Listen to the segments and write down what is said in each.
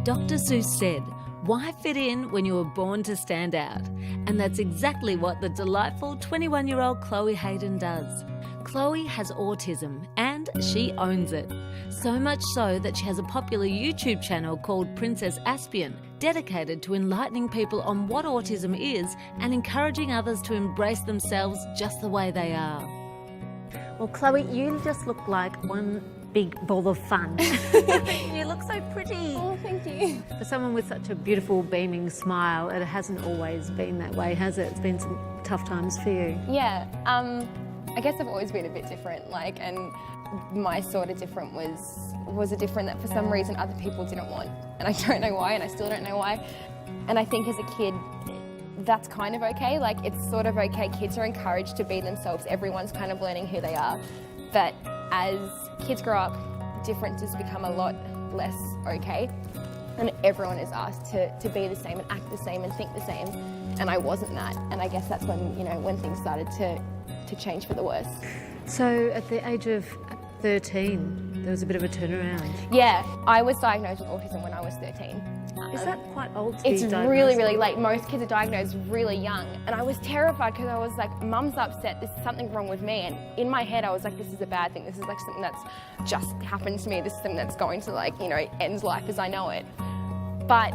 Dr. Seuss said, "Why fit in when you were born to stand out?" And that's exactly what the delightful 21-year-old Chloe Hayden does. Chloe has autism and she owns it. So much so that she has a popular YouTube channel called Princess Aspien, dedicated to enlightening people on what autism is and encouraging others to embrace themselves just the way they are. Well, Chloe, you just look like one big ball of fun. You look so pretty. Oh, thank you. For someone with such a beautiful, beaming smile, it hasn't always been that way, has it? It's been some tough times for you. Yeah, I guess I've always been a bit different, and my sort of different was a different that for some reason other people didn't want. And I don't know why, and I still don't know why. And I think as a kid, that's kind of okay. It's sort of okay. Kids are encouraged to be themselves. Everyone's kind of learning who they are. But as kids grow up, differences become a lot less okay. And everyone is asked to be the same and act the same and think the same. And I wasn't that. And I guess that's when, when things started to change for the worse. So at the age of 13, there was a bit of a turnaround. Yeah, I was diagnosed with autism when I was 13. Is that quite old to be diagnosed? It's really, really late. Most kids are diagnosed really young. And I was terrified because I was like, Mum's upset, there's something wrong with me. And in my head, I was like, this is a bad thing. This is like something that's just happened to me. This is something that's going to end life as I know it. But,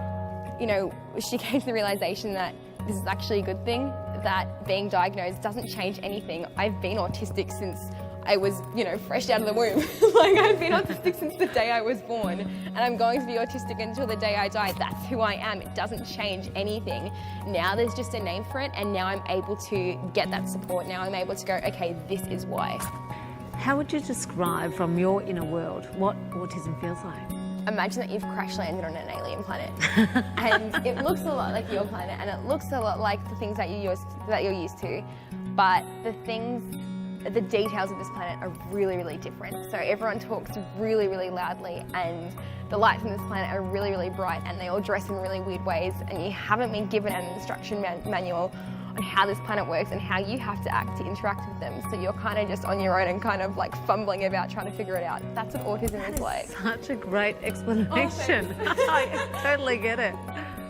she came to the realization that this is actually a good thing, that being diagnosed doesn't change anything. I've been autistic since I was, fresh out of the womb. I've been autistic since the day I was born, and I'm going to be autistic until the day I die. That's who I am. It doesn't change anything. Now there's just a name for it, and now I'm able to get that support. Now I'm able to go, okay, this is why. How would you describe from your inner world what autism feels like? Imagine that you've crash landed on an alien planet, and it looks a lot like your planet, and it looks a lot like the things that you're used to, but the details of this planet are really, really different. So everyone talks really, really loudly, and the lights on this planet are really, really bright, and they all dress in really weird ways, and you haven't been given an instruction manual on how this planet works and how you have to act to interact with them. So you're kind of just on your own and kind of fumbling about trying to figure it out. That's what autism is like. Such a great explanation. I totally get it.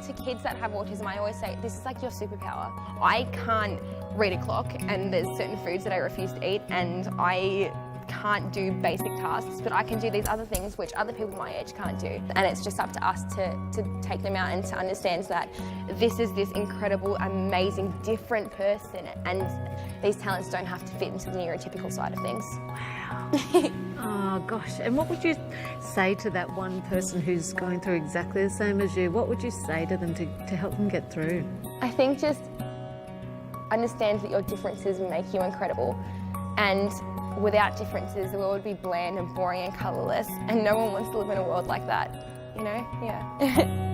To kids that have autism, I always say, this is like your superpower. I can't read a clock, and there's certain foods that I refuse to eat, and I can't do basic tasks, but I can do these other things which other people my age can't do. And it's just up to us to take them out and to understand that this is this incredible, amazing, different person, and these talents don't have to fit into the neurotypical side of things. Wow. Oh gosh, and what would you say to that one person who's going through exactly the same as you? What would you say to them to help them get through? I think just understand that your differences make you incredible, and without differences the world would be bland and boring and colourless, and no one wants to live in a world like that, Yeah.